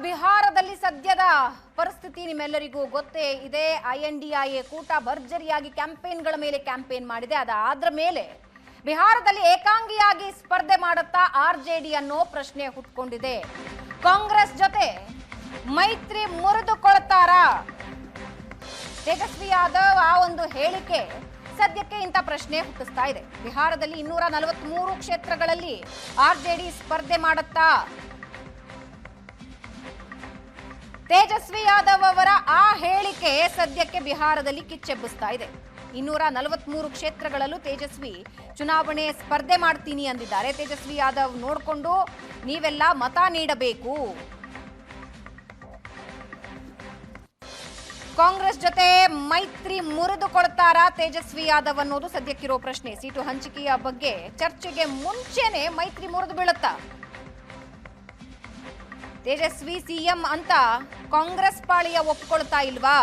ಬಿಹಾರದಲ್ಲಿ ಸದ್ಯದ ಪರಿಸ್ಥಿತಿ ನಿಮ್ಮೆಲ್ಲರಿಗೂ ಗೊತ್ತೇ ಇದೆ. INDIA ಕೂಟ ಭರ್ಜರಿಯಾಗಿ ಕ್ಯಾಂಪೇನ್ಗಳ ಮೇಲೆ ಕ್ಯಾಂಪೇನ್ ಮಾಡಿದೆ. ಅದಾದ್ರ ಮೇಲೆ ಬಿಹಾರದಲ್ಲಿ ಏಕಾಂಗಿಯಾಗಿ ಸ್ಪರ್ಧೆ ಮಾಡುತ್ತಾ RJD ಅನ್ನೋ ಪ್ರಶ್ನೆ ಹುಟ್ಕೊಂಡಿದೆ. ಕಾಂಗ್ರೆಸ್ ಜೊತೆ ಮೈತ್ರಿ ಮುರಿದುಕೊಳ್ತಾರಾ? ತೇಜಸ್ವಿ ಯಾದವ್ ಆ ಒಂದು ಹೇಳಿಕೆ ಸದ್ಯಕ್ಕೆ ಇಂಥ ಪ್ರಶ್ನೆ ಹುಟ್ಟಿಸ್ತಾ ಇದೆ. ಬಿಹಾರದಲ್ಲಿ 243 ಕ್ಷೇತ್ರಗಳಲ್ಲಿ RJD ಸ್ಪರ್ಧೆ ಮಾಡುತ್ತಾ? ತೇಜಸ್ವಿ ಯಾದವ್ ಅವರ ಆ ಹೇಳಿಕೆ ಸದ್ಯಕ್ಕೆ ಬಿಹಾರದಲ್ಲಿ ಕಿಚ್ಚೆಬ್ಬಿಸ್ತಾ ಇದೆ. 243 ಕ್ಷೇತ್ರಗಳಲ್ಲೂ ತೇಜಸ್ವಿ ಚುನಾವಣೆ ಸ್ಪರ್ಧೆ ಮಾಡ್ತೀನಿ ಅಂದಿದ್ದಾರೆ. ತೇಜಸ್ವಿ ಯಾದವ್ ನೋಡಿಕೊಂಡು ನೀವೆಲ್ಲ ಮತ ನೀಡಬೇಕು. ಕಾಂಗ್ರೆಸ್ ಜೊತೆ ಮೈತ್ರಿ ಮುರಿದುಕೊಳ್ತಾರಾ ತೇಜಸ್ವಿ ಯಾದವ್ ಅನ್ನೋದು ಸದ್ಯಕ್ಕಿರೋ ಪ್ರಶ್ನೆ. ಸೀಟು ಹಂಚಿಕೆಯ ಬಗ್ಗೆ ಚರ್ಚೆಗೆ ಮುಂಚೆನೆ ಮೈತ್ರಿ ಮುರಿದು ಬೀಳುತ್ತಾ? ತೇಜಸ್ವಿ CM ಅಂತ ಕಾಂಗ್ರೆಸ್ ಪಾಳಿಯ ಒಪ್ಪಿಕೊಳ್ತಾ ಇಲ್ವಾ?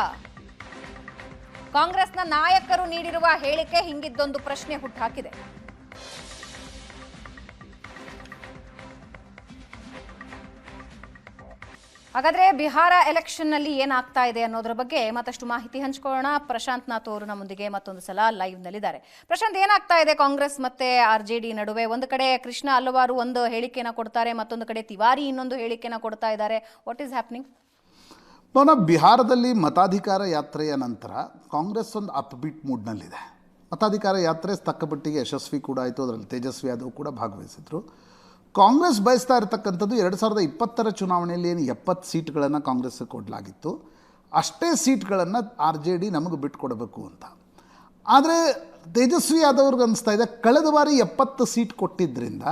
ಕಾಂಗ್ರೆಸ್ನ ನಾಯಕರು ನೀಡಿರುವ ಹೇಳಿಕೆ ಹಿಂಗಿದ್ದೊಂದು ಪ್ರಶ್ನೆ ಹುಟ್ಟುಹಾಕಿದೆ. ಹಾಗಾದ್ರೆ ಬಿಹಾರ ಎಲೆಕ್ಷನ್ ನಲ್ಲಿ ಏನಾಗ್ತಾ ಇದೆ ಅನ್ನೋದ್ರ ಬಗ್ಗೆ ಮತ್ತಷ್ಟು ಮಾಹಿತಿ ಹಂಚ್ಕೊಳ್ಳೋಣ. ಪ್ರಶಾಂತ್ ನಾಥ್ ಅವರು ನಮ್ಮೊಂದಿಗೆ ಮತ್ತೊಂದು ಸಲ ಲೈವ್ ನಲ್ಲಿದ್ದಾರೆ. ಪ್ರಶಾಂತ್, ಏನಾಗ್ತಾ ಇದೆ ಕಾಂಗ್ರೆಸ್ ಮತ್ತೆ RJD ನಡುವೆ? ಒಂದು ಕಡೆ ಕೃಷ್ಣ ಅಲ್ಲವಾರು ಒಂದು ಹೇಳಿಕೆನ ಕೊಡ್ತಾರೆ, ಮತ್ತೊಂದು ಕಡೆ ತಿವಾರಿ ಇನ್ನೊಂದು ಹೇಳಿಕೆನ ಕೊಡ್ತಾ ಇದ್ದಾರೆ. What is happening? ಬಿಹಾರದಲ್ಲಿ ಮತಾಧಿಕಾರ ಯಾತ್ರೆಯ ನಂತರ ಕಾಂಗ್ರೆಸ್ ಒಂದು ಅಪ್ಬೀಟ್ ಮೂಡ್ನಲ್ಲಿದೆ. ಮತಾಧಿಕಾರ ಯಾತ್ರೆ ತಕ್ಕಮಟ್ಟಿಗೆ ಯಶಸ್ವಿ ಕೂಡ ಆಯಿತು. ಅದರಲ್ಲಿ ತೇಜಸ್ವಿ ಯಾದವ್ ಕೂಡ ಭಾಗವಹಿಸಿದ್ರು. ಕಾಂಗ್ರೆಸ್ ಬಯಸ್ತಾ ಇರತಕ್ಕಂಥದ್ದು 2020 ಚುನಾವಣೆಯಲ್ಲಿ ಏನು 70 ಸೀಟ್ಗಳನ್ನು ಕಾಂಗ್ರೆಸ್ಗೆ ಕೊಡಲಾಗಿತ್ತು, ಅಷ್ಟೇ ಸೀಟ್ಗಳನ್ನು RJD ನಮಗೆ ಬಿಟ್ಕೊಡಬೇಕು ಅಂತ. ಆದರೆ ತೇಜಸ್ವಿ ಯಾದವ್ರಿಗೆ ಅನಿಸ್ತಾ ಇದೆ, ಕಳೆದ ಬಾರಿ 70 ಸೀಟ್ ಕೊಟ್ಟಿದ್ದರಿಂದ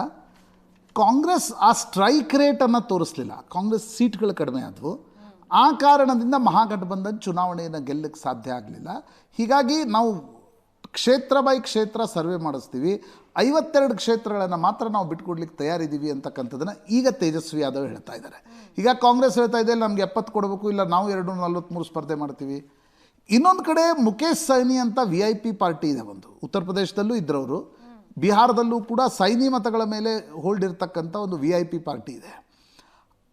ಕಾಂಗ್ರೆಸ್ ಆ ಸ್ಟ್ರೈಕ್ ರೇಟನ್ನು ತೋರಿಸಲಿಲ್ಲ. ಕಾಂಗ್ರೆಸ್ ಸೀಟ್ಗಳು ಕಡಿಮೆ ಆದವು. ಆ ಕಾರಣದಿಂದ ಮಹಾಗಠಬಂಧನ್ ಚುನಾವಣೆಯನ್ನು ಗೆಲ್ಲಕ್ಕೆ ಸಾಧ್ಯ ಆಗಲಿಲ್ಲ. ಹೀಗಾಗಿ ನಾವು ಕ್ಷೇತ್ರ ಬೈ ಕ್ಷೇತ್ರ ಸರ್ವೆ ಮಾಡಿಸ್ತೀವಿ, 52 ಕ್ಷೇತ್ರಗಳನ್ನು ಮಾತ್ರ ನಾವು ಬಿಟ್ಕೊಡ್ಲಿಕ್ಕೆ ತಯಾರಿದ್ದೀವಿ ಅಂತಕ್ಕಂಥದ್ದನ್ನು ಈಗ ತೇಜಸ್ವಿ ಯಾದವ್ ಹೇಳ್ತಾ ಇದ್ದಾರೆ. ಈಗ ಕಾಂಗ್ರೆಸ್ ಹೇಳ್ತಾ ಇದೆ ನಮ್ಗೆ 70 ಕೊಡಬೇಕು, ಇಲ್ಲ ನಾವು 243 ಸ್ಪರ್ಧೆ ಮಾಡ್ತೀವಿ. ಇನ್ನೊಂದು ಕಡೆ ಮುಖೇಶ್ ಸೈನಿ ಅಂತ VIP ಪಾರ್ಟಿ ಇದೆ, ಒಂದು ಉತ್ತರ ಪ್ರದೇಶದಲ್ಲೂ ಇದ್ರವರು, ಬಿಹಾರದಲ್ಲೂ ಕೂಡ ಸೈನಿ ಮತಗಳ ಮೇಲೆ ಹೋಲ್ಡ್ ಇರತಕ್ಕಂಥ ಒಂದು VIP ಪಾರ್ಟಿ ಇದೆ.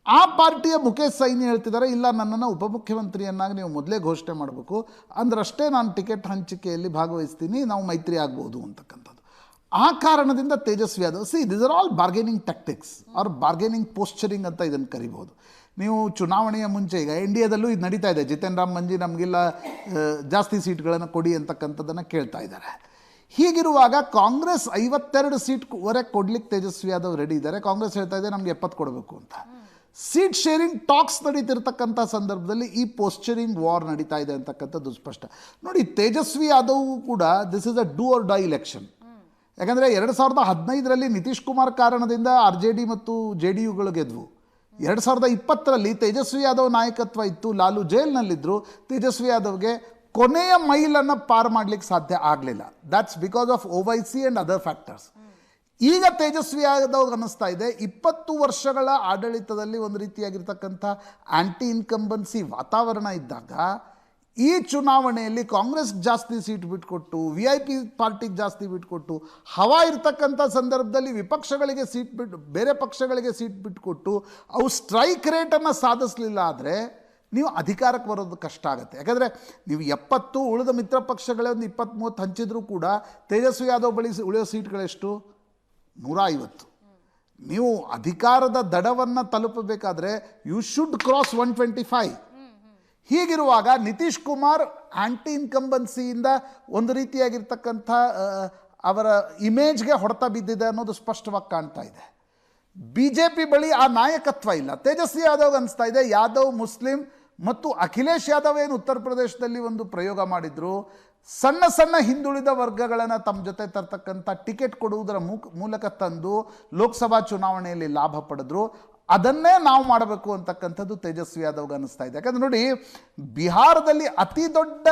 ಆ ಪಾರ್ಟಿಯ ಮುಖೇಶ್ ಸೈನಿ ಹೇಳ್ತಿದ್ದಾರೆ, ಇಲ್ಲ ನನ್ನನ್ನು ಉಪಮುಖ್ಯಮಂತ್ರಿಯನ್ನಾಗಿ ನೀವು ಮೊದಲೇ ಘೋಷಣೆ ಮಾಡಬೇಕು, ಅಂದ್ರಷ್ಟೇ ನಾನು ಟಿಕೆಟ್ ಹಂಚಿಕೆಯಲ್ಲಿ ಭಾಗವಹಿಸ್ತೀನಿ, ನಾವು ಮೈತ್ರಿ ಆಗ್ಬೋದು ಅಂತಕ್ಕಂಥದ್ದು. ಆ ಕಾರಣದಿಂದ Tejashwi Yadav, this are all bargaining tactics are bargaining posturing ಅಂತ ಇದನ್ನು ಕರಿಬೋದು. ನೀವು ಚುನಾವಣೆಯ ಮುಂಚೆ ಈಗ ಇಂಡಿಯಾದಲ್ಲೂ ಇದು ನಡೀತಾ ಇದೆ, ಜಿತೇನ್ ರಾಮ್ ಮಂಜಿ ನಮಗೆಲ್ಲ ಜಾಸ್ತಿ ಸೀಟ್ಗಳನ್ನು ಕೊಡಿ ಅಂತಕ್ಕಂಥದ್ದನ್ನು ಕೇಳ್ತಾ ಇದ್ದಾರೆ. ಹೀಗಿರುವಾಗ ಕಾಂಗ್ರೆಸ್ 52 ಸೀಟ್ವರೆಗೆ ಕೊಡ್ಲಿಕ್ಕೆ ತೇಜಸ್ವಿ ಯಾದವ್ ರೆಡಿ ಇದ್ದಾರೆ. ಕಾಂಗ್ರೆಸ್ ಹೇಳ್ತಾ ಇದೆ ನಮಗೆ 70 ಕೊಡಬೇಕು ಅಂತ. ಸೀಟ್ ಶೇರಿಂಗ್ ಟಾಕ್ಸ್ ನಡೀತಿರ್ತಕ್ಕಂಥ ಸಂದರ್ಭದಲ್ಲಿ ಈ ಪೋಸ್ಚರಿಂಗ್ ವಾರ್ ನಡೀತಾ ಇದೆ ಅಂತಕ್ಕಂಥದ್ದು ಸ್ಪಷ್ಟ. ನೋಡಿ, ತೇಜಸ್ವಿ ಯಾದವ್ ಕೂಡ this is a do or die election. ಯಾಕಂದರೆ 2015ರಲ್ಲಿ ನಿತೀಶ್ ಕುಮಾರ್ ಕಾರಣದಿಂದ RJD ಮತ್ತು JDUಗಳು ಗೆದ್ವು. 2020ರಲ್ಲಿ ತೇಜಸ್ವಿ ಯಾದವ್ ನಾಯಕತ್ವ ಇತ್ತು, ಲಾಲು ಜೈಲ್ನಲ್ಲಿದ್ದರು. ತೇಜಸ್ವಿ ಯಾದವ್ಗೆ ಕೊನೆಯ ಮೈಲನ್ನು ಪಾರು ಮಾಡಲಿಕ್ಕೆ ಸಾಧ್ಯ ಆಗಲಿಲ್ಲ. That's because of OIC and other factors. ಈಗ ತೇಜಸ್ವಿ ಯಾದವ್ ಅನ್ನಿಸ್ತಾ ಇದೆ 20 ವರ್ಷಗಳ ಆಡಳಿತದಲ್ಲಿ ಒಂದು ರೀತಿಯಾಗಿರ್ತಕ್ಕಂಥ ಆ್ಯಂಟಿ ಇನ್ಕಂಬನ್ಸಿ ವಾತಾವರಣ ಇದ್ದಾಗ ಈ ಚುನಾವಣೆಯಲ್ಲಿ ಕಾಂಗ್ರೆಸ್ ಜಾಸ್ತಿ ಸೀಟ್ ಬಿಟ್ಕೊಟ್ಟು, VIP ಪಾರ್ಟಿಗೆ ಜಾಸ್ತಿ ಬಿಟ್ಕೊಟ್ಟು, ಹವಾ ಇರ್ತಕ್ಕಂಥ ಸಂದರ್ಭದಲ್ಲಿ ವಿಪಕ್ಷಗಳಿಗೆ ಸೀಟ್ ಬಿಟ್ಟು ಬೇರೆ ಪಕ್ಷಗಳಿಗೆ ಸೀಟ್ ಬಿಟ್ಕೊಟ್ಟು ಅವು ಸ್ಟ್ರೈಕ್ ರೇಟನ್ನು ಸಾಧಿಸಲಿಲ್ಲ ಆದರೆ ನೀವು ಅಧಿಕಾರಕ್ಕೆ ಬರೋದು ಕಷ್ಟ ಆಗುತ್ತೆ. ಯಾಕಂದರೆ ನೀವು 70 ಉಳಿದ ಮಿತ್ರ ಪಕ್ಷಗಳೇ ಒಂದು 20-30 ಹಂಚಿದ್ರೂ ಕೂಡ ತೇಜಸ್ವಿ ಯಾದವ್ ಬಳಿ ಉಳಿಯೋ ಸೀಟ್ಗಳೆಷ್ಟು? 150. ನೀವು ಅಧಿಕಾರದ ದಡವನ್ನು ತಲುಪಬೇಕಾದ್ರೆ ಯು ಶುಡ್ ಕ್ರಾಸ್ 125. ಹೀಗಿರುವಾಗ ನಿತೀಶ್ ಕುಮಾರ್ ಆ್ಯಂಟಿ ಇನ್ಕಂಬನ್ಸಿಯಿಂದ ಒಂದು ರೀತಿಯಾಗಿರ್ತಕ್ಕಂಥ ಅವರ ಇಮೇಜ್ಗೆ ಹೊಡೆತ ಬಿದ್ದಿದೆ ಅನ್ನೋದು ಸ್ಪಷ್ಟವಾಗಿ ಕಾಣ್ತಾ ಇದೆ. BJP ಬಳಿ ಆ ನಾಯಕತ್ವ ಇಲ್ಲ. ತೇಜಸ್ವಿ ಯಾದವ್ ಅನಿಸ್ತಾ ಇದೆ ಯಾದವ್ ಮುಸ್ಲಿಂ ಮತ್ತು ಅಖಿಲೇಶ್ ಯಾದವ್ ಏನು ಉತ್ತರ ಪ್ರದೇಶದಲ್ಲಿ ಒಂದು ಪ್ರಯೋಗ ಮಾಡಿದ್ರು, ಸಣ್ಣ ಸಣ್ಣ ಹಿಂದುಳಿದ ವರ್ಗಗಳನ್ನು ತಮ್ಮ ಜೊತೆ ತರ್ತಕ್ಕಂಥ ಟಿಕೆಟ್ ಕೊಡುವುದರ ಮೂಲಕ ತಂದು ಲೋಕಸಭಾ ಚುನಾವಣೆಯಲ್ಲಿ ಲಾಭ ಪಡೆದ್ರು. ಅದನ್ನೇ ನಾವು ಮಾಡಬೇಕು ಅಂತಕ್ಕಂಥದ್ದು ತೇಜಸ್ವಿ ಯಾದವ್ಗೆ ಅನ್ನಿಸ್ತಾ ಇದೆ. ಯಾಕಂದ್ರೆ ನೋಡಿ, ಬಿಹಾರದಲ್ಲಿ ಅತಿ ದೊಡ್ಡ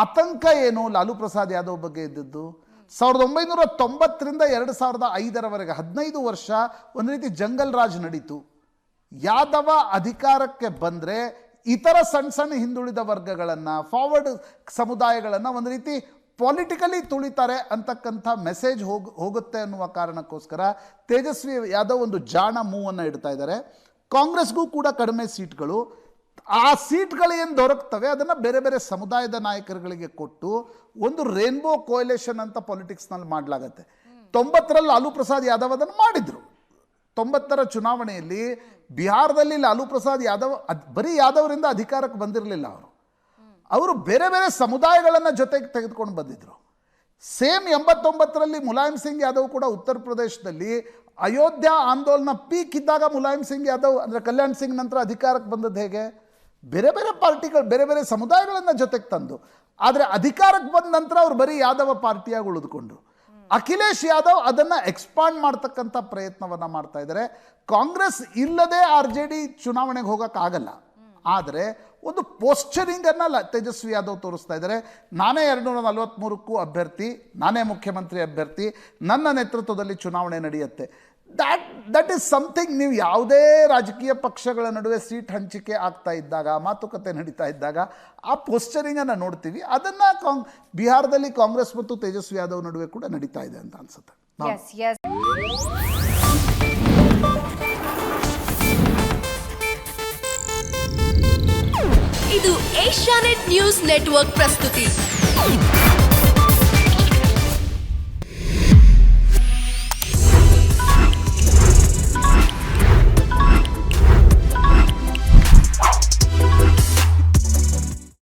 ಆತಂಕ ಏನು ಲಾಲು ಪ್ರಸಾದ್ ಯಾದವ್ ಬಗ್ಗೆ ಇದ್ದದ್ದು 1990ರಿಂದ 2005ರವರೆಗೆ 15 ವರ್ಷ ಒಂದು ರೀತಿ ಜಂಗಲ್ ರಾಜ್ ನಡೀತು. ಯಾದವ ಅಧಿಕಾರಕ್ಕೆ ಬಂದರೆ ಇತರ ಸಣ್ಣ ಸಣ್ಣ ಹಿಂದುಳಿದ ವರ್ಗಗಳನ್ನು, ಫಾರ್ವರ್ಡ್ ಸಮುದಾಯಗಳನ್ನು ಒಂದು ರೀತಿ ಪೊಲಿಟಿಕಲಿ ತುಳಿತಾರೆ ಅಂತಕ್ಕಂಥ ಮೆಸೇಜ್ ಹೋಗುತ್ತೆ ಅನ್ನುವ ಕಾರಣಕ್ಕೋಸ್ಕರ ತೇಜಸ್ವಿ ಯಾದವ್ ಒಂದು ಜಾಣ ಮೂವನ್ನು ಇಡ್ತಾ ಇದ್ದಾರೆ. ಕಾಂಗ್ರೆಸ್ಗೂ ಕೂಡ ಕಡಿಮೆ ಸೀಟ್ಗಳು. ಆ ಸೀಟ್ಗಳು ಏನು ದೊರಕ್ತವೆ ಅದನ್ನು ಬೇರೆ ಬೇರೆ ಸಮುದಾಯದ ನಾಯಕರುಗಳಿಗೆ ಕೊಟ್ಟು ಒಂದು ರೇನ್ಬೋ ಕೋಯಲೇಷನ್ ಅಂತ ಪೊಲಿಟಿಕ್ಸ್ನಲ್ಲಿ ಮಾಡಲಾಗತ್ತೆ. 90ರಲ್ಲಿ ಲಾಲೂ ಪ್ರಸಾದ್ ಯಾದವ್ ಅದನ್ನು ಮಾಡಿದರು. 90ರ ಚುನಾವಣೆಯಲ್ಲಿ ಬಿಹಾರದಲ್ಲಿ ಲಾಲೂ ಪ್ರಸಾದ್ ಯಾದವ್ ಬರೀ ಯಾದವರಿಂದ ಅಧಿಕಾರಕ್ಕೆ ಬಂದಿರಲಿಲ್ಲ. ಅವರು ಬೇರೆ ಬೇರೆ ಸಮುದಾಯಗಳನ್ನು ಜೊತೆಗೆ ತೆಗೆದುಕೊಂಡು ಬಂದಿದ್ದರು. ಸೇಮ್ 89ರಲ್ಲಿ ಮುಲಾಯಂ ಸಿಂಗ್ ಯಾದವ್ ಕೂಡ ಉತ್ತರ ಪ್ರದೇಶದಲ್ಲಿ ಅಯೋಧ್ಯ ಆಂದೋಲನ ಪೀಕ್ ಇದ್ದಾಗ ಮುಲಾಯಂ ಸಿಂಗ್ ಯಾದವ್ ಅಂದರೆ ಕಲ್ಯಾಣ್ ಸಿಂಗ್ ನಂತರ ಅಧಿಕಾರಕ್ಕೆ ಬಂದದ್ದು ಹೇಗೆ? ಬೇರೆ ಬೇರೆ ಪಾರ್ಟಿಗಳು ಬೇರೆ ಬೇರೆ ಸಮುದಾಯಗಳನ್ನು ಜೊತೆಗೆ ತಂದು. ಆದರೆ ಅಧಿಕಾರಕ್ಕೆ ಬಂದ ನಂತರ ಅವ್ರು ಬರೀ ಯಾದವ ಪಾರ್ಟಿಯಾಗಿ ಉಳಿದುಕೊಂಡ್ರು. ಅಖಿಲೇಶ್ ಯಾದವ್ ಅದನ್ನು ಎಕ್ಸ್ಪಾಂಡ್ ಮಾಡ್ತಕ್ಕಂಥ ಪ್ರಯತ್ನವನ್ನು ಮಾಡ್ತಾ ಇದ್ದಾರೆ. ಕಾಂಗ್ರೆಸ್ ಇಲ್ಲದೆ RJD ಚುನಾವಣೆಗೆ ಹೋಗೋಕ್ಕಾಗಲ್ಲ. ಆದರೆ ಒಂದು ಪೋಸ್ಚರಿಂಗನ್ನು ತೇಜಸ್ವಿ ಯಾದವ್ ತೋರಿಸ್ತಾ ಇದ್ದಾರೆ. ನಾನೇ 243ಕ್ಕೂ ಅಭ್ಯರ್ಥಿ, ನಾನೇ ಮುಖ್ಯಮಂತ್ರಿ ಅಭ್ಯರ್ಥಿ, ನನ್ನ ನೇತೃತ್ವದಲ್ಲಿ ಚುನಾವಣೆ ನಡೆಯುತ್ತೆ. That is something. ನೀವು ಯಾವುದೇ ರಾಜಕೀಯ ಪಕ್ಷಗಳ ನಡುವೆ ಸೀಟ್ ಹಂಚಿಕೆ ಆಗ್ತಾ ಇದ್ದಾಗ, ಮಾತುಕತೆ ನಡೀತಾ ಇದ್ದಾಗ ಆ ಪೋಸ್ಚರಿಂಗನ್ನು ನೋಡ್ತೀವಿ. ಅದನ್ನು ಬಿಹಾರದಲ್ಲಿ ಕಾಂಗ್ರೆಸ್ ಮತ್ತು ತೇಜಸ್ವಿ ಯಾದವ್ ನಡುವೆ ಕೂಡ ನಡೀತಾ ಇದೆ ಅಂತ ಅನ್ಸುತ್ತೆ. ಇದು ಏಷ್ಯಾನೆಟ್ ನ್ಯೂಸ್ ನೆಟ್ವರ್ಕ್ ಪ್ರಸ್ತುತಿ.